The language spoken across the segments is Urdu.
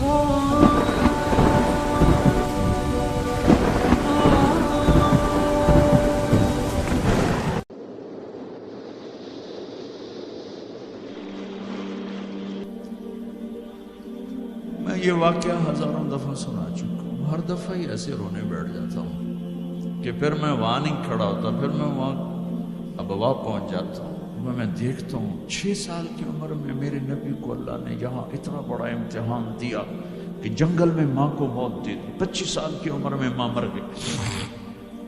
میں یہ واقعہ ہزاروں دفعہ سنا چکا ہوں، ہر دفعہ ہی ایسے رونے بیٹھ جاتا ہوں کہ پھر میں وہاں نہیں کھڑا ہوتا، پھر میں وہاں ابوا پہنچ جاتا ہوں، میں دیکھتا ہوں 6 سال کی عمر میں میرے نبی کو اللہ نے یہاں اتنا بڑا امتحان دیا کہ جنگل میں ماں کو موت دے دی۔ 25 سال کی عمر میں ماں مر گئی،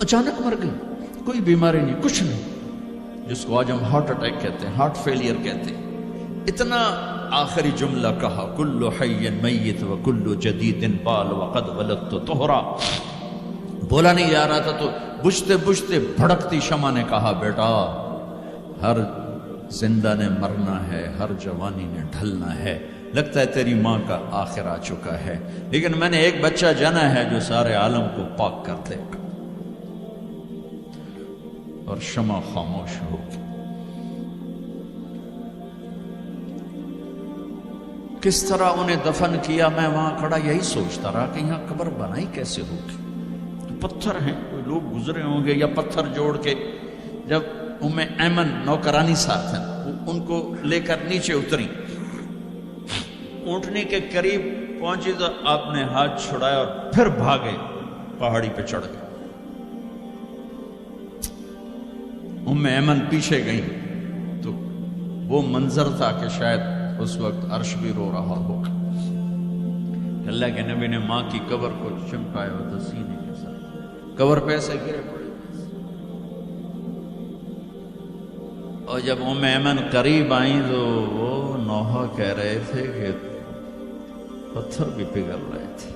اچانک مر گئی، کوئی بیماری نہیں، کچھ نہیں، جس کو آج ہم ہارٹ اٹیک کہتے ہیں، ہارٹ فیلئر کہتے ہیں۔ اتنا آخری جملہ کہا، کل حی میت و کل جدید بال وقد ولدت طہرا، بولا نہیں جا رہا تھا تو بجھتے بجھتے بھڑکتی شمع نے کہا، بیٹا ہر زندہ نے مرنا ہے، ہر جوانی نے ڈھلنا ہے، لگتا ہے تیری ماں کا آخر آ چکا ہے، لیکن میں نے ایک بچہ جنا ہے جو سارے عالم کو پاک کر دے گا۔ اور شمع خاموش ہو گئی۔ کس طرح انہیں دفن کیا، میں وہاں کھڑا یہی سوچتا رہا کہ یہاں قبر بنائی کیسے ہوگی، تو پتھر ہیں، کوئی لوگ گزرے ہوں گے یا پتھر جوڑ کے۔ جب ایمن نوکرانی ساتھ ہیں، ان کو لے کر نیچے اتری، اونٹنی کے قریب پہنچی تو آپ نے ہاتھ چھڑایا اور پھر بھاگے، پہاڑی پہ چڑھ گئے۔ ایمن پیچھے گئیں تو وہ منظر تھا کہ شاید اس وقت عرش بھی رو رہا ہوگا۔ اللہ کے نبی نے ماں کی قبر کو چمکایا ہوتا سینے کے ساتھ، قبر پہ ایسے گرے پڑے، اور جب ایمن قریب آئیں تو وہ نوحہ کہہ رہے تھے کہ پتھر بھی پگھل رہے تھے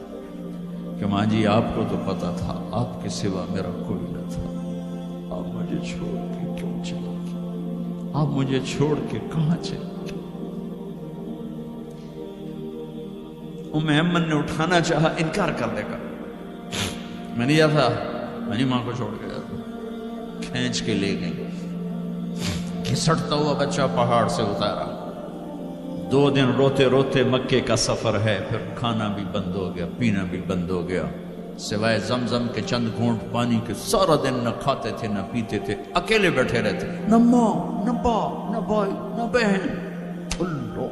کہ ماں جی آپ کو تو پتا تھا آپ کے سوا میرا کوئی نہ تھا، آپ مجھے چھوڑ کے کیوں چلے گئے، آپ مجھے چھوڑ کے کہاں چلے گئے۔ ایمن نے اٹھانا چاہا، انکار کر دے گا، میں نہیں جاتا، میں نہیں ماں کو چھوڑ کے جاتا۔ کھینچ کے لے گئی، گھسٹتا ہوا بچہ پہاڑ سے اتارا۔ 2 دن روتے روتے مکے کا سفر ہے، پھر کھانا بھی بند ہو گیا، پینا بھی بند ہو گیا، سوائے زمزم کے چند گھونٹ پانی کے سارا دن نہ کھاتے تھے نہ پیتے تھے، اکیلے بیٹھے رہتے، نہ ماں نہ باپ نہ بھائی نہ بہن، ٹھلو۔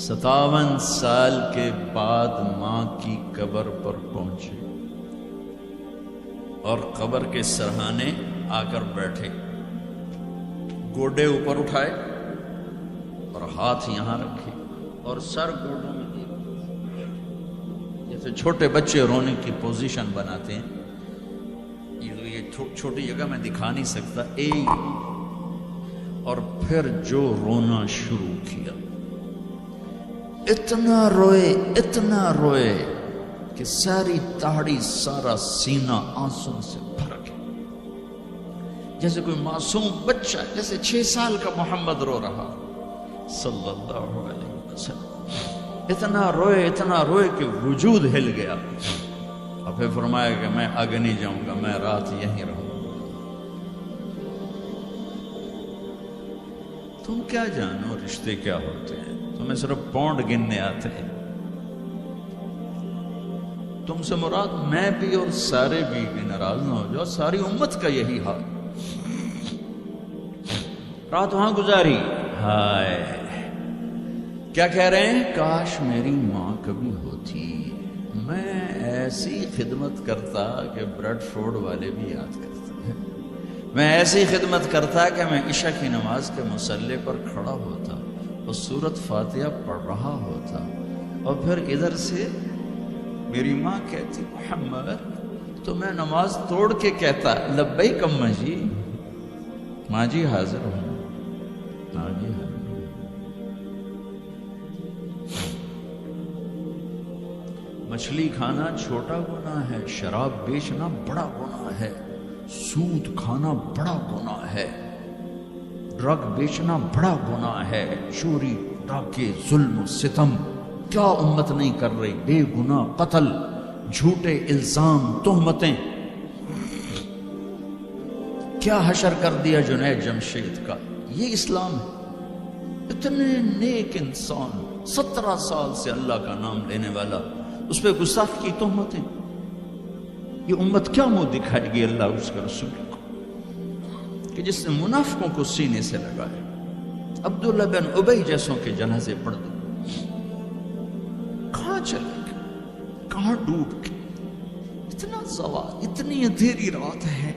57 سال کے بعد ماں کی قبر پر پہنچے اور قبر کے سرہانے آ کر بیٹھے، گوڈے اوپر اٹھائے اور ہاتھ یہاں رکھے اور سر گوڈوں میں دے، جیسے چھوٹے بچے رونے کی پوزیشن بناتے ہیں، یہ چھوٹی جگہ میں دکھا نہیں سکتا، اور پھر جو رونا شروع کیا، اتنا روئے کہ ساری داڑھی سارا سینہ آنسوں سے بھر گیا، جیسے کوئی معصوم بچہ، جیسے 6 سال کا محمد رو رہا صلی اللہ علیہ وسلم، اتنا روئے کہ وجود ہل گیا، اور پھر فرمایا کہ میں آگے نہیں جاؤں گا، میں رات یہیں رہوں گا۔ تم کیا جانو رشتے کیا ہوتے ہیں، تمہیں صرف پونڈ گننے آتے ہیں، تم سے مراد میں بھی اور سارے بھی ناراض نہ ہو جاؤ، ساری امت کا یہی حال۔ رات وہاں گزاری، ہائے کیا کہہ رہے ہیں، کاش میری ماں کبھی ہوتی، میں ایسی خدمت کرتا کہ بریڈ فورڈ والے بھی یاد کرتے ہیں، میں ایسی خدمت کرتا کہ میں عشاء کی نماز کے مصلی پر کھڑا ہوتا اور سورۃ فاتحہ پڑھ رہا ہوتا، اور پھر ادھر سے میری ماں کہتی محمد، تو میں نماز توڑ کے کہتا لبیک اماں جی، ماں جی حاضر ہوں، ماں جی حاضر۔ مچھلی کھانا چھوٹا گناہ ہے، شراب بیچنا بڑا گناہ ہے، سود کھانا بڑا گناہ ہے، ڈرگ بیچنا بڑا گناہ ہے، چوری ڈاکے ظلم و ستم کیا امت نہیں کر رہی، بے گناہ قتل، جھوٹے الزام تہمتیں، کیا حشر کر دیا جنید جمشید کا، یہ اسلام ہے۔ اتنے نیک انسان 17 سال سے اللہ کا نام لینے والا، اس پہ گستاخی کی تہمتیں. یہ امت کیا منہ دکھائے گی اللہ اس کے رسول کو کہ جس نے منافقوں کو سینے سے لگایا؟ عبداللہ بن ابی جیسوں کے جنازے پڑھ دے. کہاں چلے گئے، کہاں ڈوب گئے؟ اتنا زوال، اتنی اندھیری رات ہے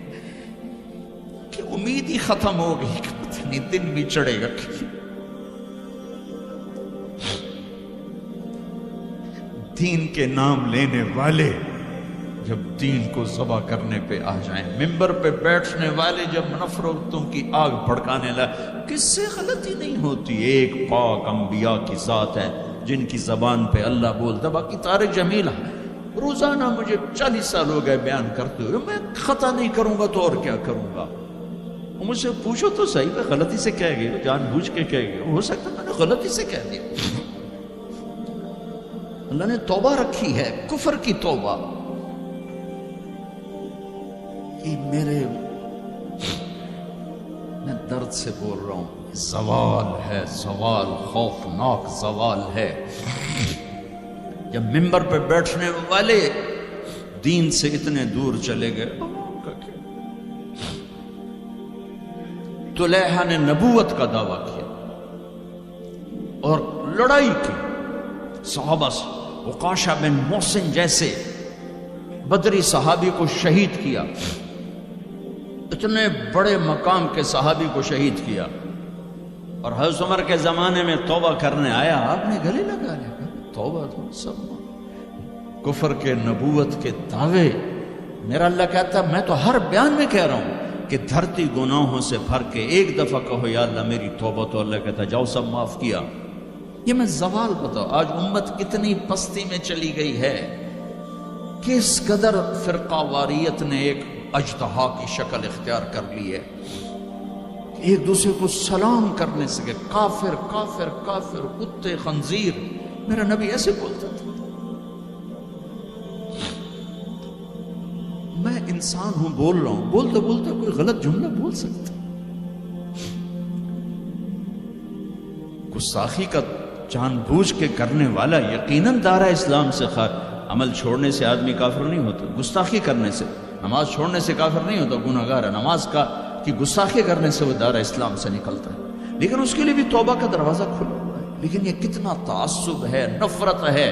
کہ امید ہی ختم ہو گئی کہ پتہ نہیں دن بھی چڑھے گا. دین کے نام لینے والے جب دین کو ذبح کرنے پہ آ جائیں، ممبر پہ بیٹھنے والے جب نفرتوں کی آگ بھڑکانے لگے، کس سے غلطی نہیں ہوتی؟ ایک پاک انبیاء کی ذات ہے جن کی زبان پہ اللہ بولتا. باقی طارق جمیل روزانہ مجھے 40 سال ہو گئے بیان کرتے ہوئے، میں خطا نہیں کروں گا تو اور کیا کروں گا؟ مجھ سے پوچھو تو صحیح، میں غلطی سے کہہ گئی، جان بوجھ کے کہہ گئی، ہو سکتا میں نے غلطی سے کہہ دیا. اللہ نے توبہ رکھی ہے، کفر کی توبہ. یہ میں درد سے بول رہا ہوں، زوال ہے، زوال خوفناک زوال ہے. جب ممبر پہ بیٹھنے والے دین سے اتنے دور چلے گئے. طلیحہ نے نبوت کا دعویٰ کیا اور لڑائی کی صحابہ سے. عکاشہ بن محسن جیسے بدری صحابی کو شہید کیا، اتنے بڑے مقام کے صحابی کو شہید کیا. اور حضرت عمر کے زمانے میں توبہ کرنے آیا، آپ نے گلے لگا لیا، توبہ تو سب کفر کے نبوت کے دعوے. میرا اللہ کہتا میں تو ہر بیان میں کہہ رہا ہوں کہ دھرتی گناہوں سے بھر کے ایک دفعہ کہو یا اللہ میری توبہ، تو اللہ کہتا جاؤ سب معاف کیا. یہ میں زوال بتاؤ. آج امت کتنی پستی میں چلی گئی ہے، کس قدر فرقہ واریت نے ایک اجتہا کی شکل اختیار کر لی ہے. ایک دوسرے کو سلام کرنے سے کافر کافر کافر، کتے خنزیر. میرا نبی ایسے بولتا تھا. میں انسان ہوں، بول رہا ہوں، بولتے بولتے کوئی غلط جملہ بول سکتا. گستاخی کا جان بوجھ کے کرنے والا یقیناً دارہ اسلام سے عمل چھوڑنے سے آدمی کافر نہیں ہوتا. گستاخی کرنے سے، نماز چھوڑنے سے کافر نہیں ہوتا، گناہ گار ہے. نماز کی گستاخی کرنے سے وہ دارہ اسلام سے نکلتا ہے، لیکن اس کے لیے بھی توبہ کا دروازہ کھلا ہوا ہے. لیکن یہ کتنا تعصب ہے، نفرت ہے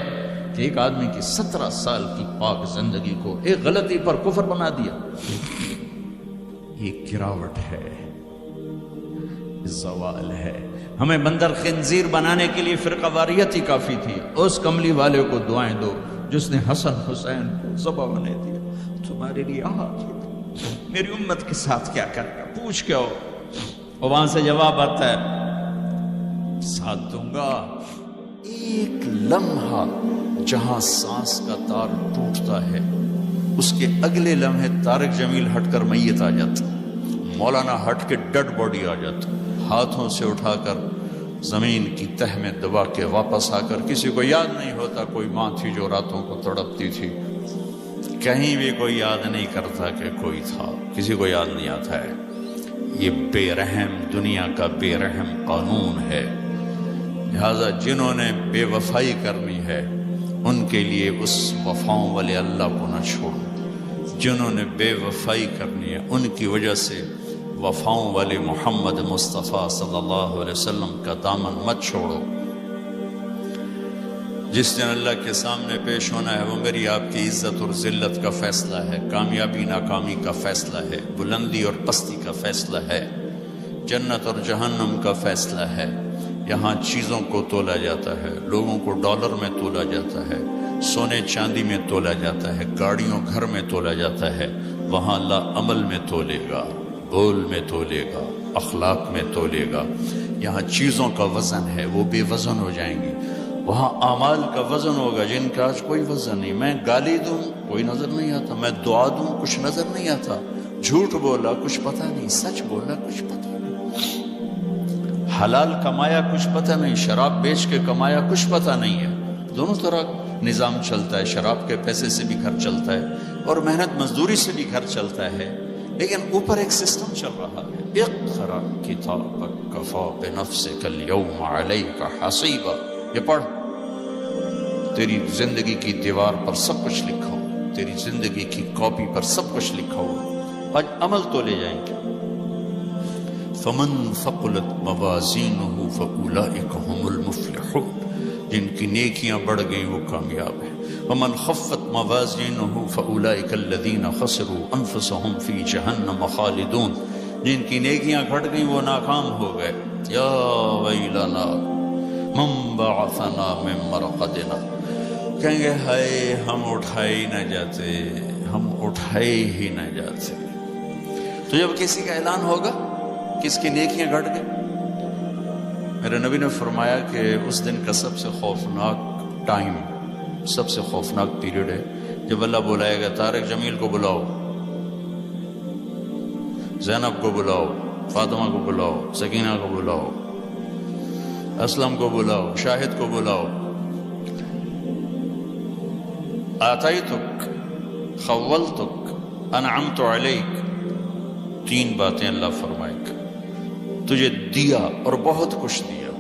کہ ایک آدمی کی 17 سال کی پاک زندگی کو ایک غلطی پر کفر بنا دیا. یہ گراوٹ ہے، زوال ہے. ہمیں بندر خنزیر بنانے کے لیے فرقہ واریت ہی کافی تھی. اس کملی والے کو دعائیں دو جس نے حسن حسین کو ذبح بنا دیا. تمہارے لیے میری امت کے ساتھ کیا کرے گا؟ پوچھ کے ہو. اور وہاں سے جواب آتا ہے ساتھ دوں گا. ایک لمحہ جہاں سانس کا تار ٹوٹتا ہے، اس کے اگلے لمحے طارق جمیل ہٹ کر میت آ جاتا، مولانا ہٹ کے ڈیڈ باڈی آ جاتا، ہاتھوں سے اٹھا کر زمین کی تہ میں دبا کے واپس آ کر. کسی کو یاد نہیں ہوتا کوئی ماں تھی جو راتوں کو تڑپتی تھی. کہیں بھی کوئی یاد نہیں کرتا کہ کوئی تھا، کسی کو یاد نہیں آتا ہے. یہ بے رحم دنیا کا بے رحم قانون ہے. لہذا جنہوں نے بے وفائی کرنی ہے ان کے لیے اس وفاؤں والے اللہ کو نہ چھوڑو. جنہوں نے بے وفائی کرنی ہے ان کی وجہ سے وفاؤں والے محمد مصطفیٰ صلی اللہ علیہ وسلم کا دامن مت چھوڑو. جس دن اللہ کے سامنے پیش ہونا ہے وہ میری آپ کی عزت اور ذلت کا فیصلہ ہے، کامیابی ناکامی کا فیصلہ ہے، بلندی اور پستی کا فیصلہ ہے، جنت اور جہنم کا فیصلہ ہے. یہاں چیزوں کو تولا جاتا ہے، لوگوں کو ڈالر میں تولا جاتا ہے، سونے چاندی میں تولا جاتا ہے، گاڑیوں گھر میں تولا جاتا ہے. وہاں اللہ عمل میں تولے گا، بول میں تولے گا، اخلاق میں تولے گا. یہاں چیزوں کا وزن ہے، وہ بے وزن ہو جائیں گی. وہاں اعمال کا وزن ہوگا جن کا آج کوئی وزن نہیں. میں گالی دوں کوئی نظر نہیں آتا، میں دعا دوں کچھ نظر نہیں آتا، جھوٹ بولا کچھ پتہ نہیں، سچ بولا کچھ پتہ نہیں، حلال کمایا کچھ پتہ نہیں، شراب بیچ کے کمایا کچھ پتہ نہیں ہے. دونوں طرح نظام چلتا ہے. شراب کے پیسے سے بھی گھر چلتا ہے اور محنت مزدوری سے بھی گھر چلتا ہے، لیکن اوپر ایک سسٹم چل رہا ہے. اقرأ کتابک کفا بنفسک اليوم علیک حسیبا. یہ پڑھ، تیری زندگی کی دیوار پر سب کچھ لکھا ہو، تیری زندگی کی کاپی پر سب کچھ لکھا ہو. آج عمل تو لے جائیں گے. فمن ثقلت موازینہ فاولئک هم المفلحون. جن کی نیکیاں بڑھ گئیں وہ کامیاب ہیں. ومن خفت موازینہ فاولئک الذین خسروا انفسهم فی جہنم خالدون. جن کی نیکیاں گھٹ گئیں وہ ناکام ہو گئے. یا ویلنا من بعثنا من مرقدنا. کہیں گے ہائے ہم اٹھائے ہی نہ جاتے، ہم اٹھائے ہی نہ جاتے. تو جب کسی کا اعلان ہوگا کس کی نیکیاں گھٹ گئی، میرے نبی نے فرمایا کہ اس دن کا سب سے خوفناک ٹائم، سب سے خوفناک پیریڈ ہے جب اللہ بلائے گا طارق جمیل کو بلاؤ، زینب کو بلاؤ، فاطمہ کو بلاؤ، سکینہ کو بلاؤ، اسلم کو بلاؤ، شاہد کو بلاؤ. آتیتک، خولتک، انعمت علیک. تین باتیں اللہ فرمائے گا. تجھے دیا اور بہت کچھ دیا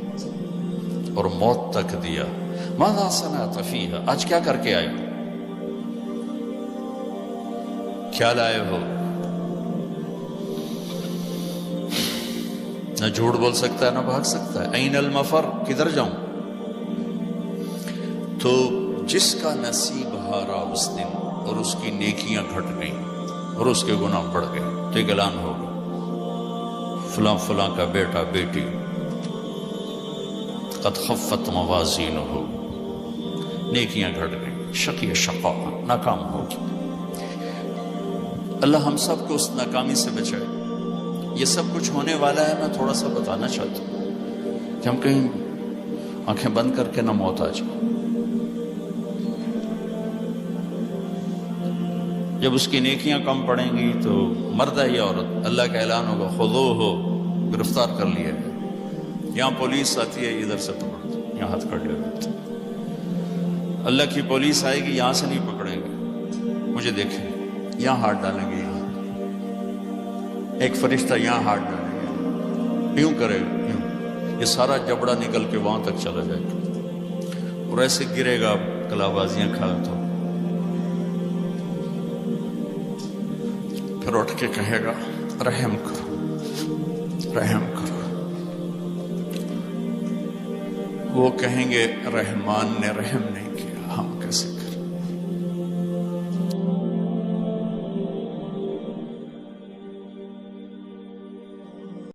اور موت تک دیا. ماذا صنعت فیہا. آج کیا کر کے آئے ہو، کیا لائے ہو. نہ جھوٹ بول سکتا ہے نہ بھاگ سکتا ہے. این المفر، کدھر جاؤں. تو جس کا نصیب ہارا اس دن اور اس کی نیکیاں گھٹ گئیں اور اس کے گناہ بڑھ گئے تو ایک اعلان ہوگا، فلاں فلاں کا بیٹا بیٹی قد خفت موازینہ، نیکیاں گھٹ گئیں، شقی شقا، ناکام ہوگی. اللہ ہم سب کو اس ناکامی سے بچائے. یہ سب کچھ ہونے والا ہے. میں تھوڑا سا بتانا چاہتا ہوں کہ ہم کہیں آنکھیں بند کر کے نہ موت آ جائے. جب اس کی نیکیاں کم پڑیں گی تو مرد ہے یا عورت، اللہ کا اعلان ہوگا خذوہ، گرفتار کر لیا ہے. یہاں پولیس آتی ہے ادھر سے پکڑتے، یہاں ہاتھ کر لیتے. اللہ کی پولیس آئے گی یہاں سے نہیں پکڑیں گے. مجھے دیکھیں، یہاں ہاتھ ڈالیں گے، یہاں ایک فرشتہ یہاں ہاتھ ڈالیں گے، یوں کرے گا، یوں. یہ سارا جبڑا نکل کے وہاں تک چلا جائے گا اور ایسے گرے گا کلا بازیاں کھا. تو پھر اٹھ کے کہے گا رحم کرو، رحم کرو. وہ کہیں گے رحمان نے رحم نہیں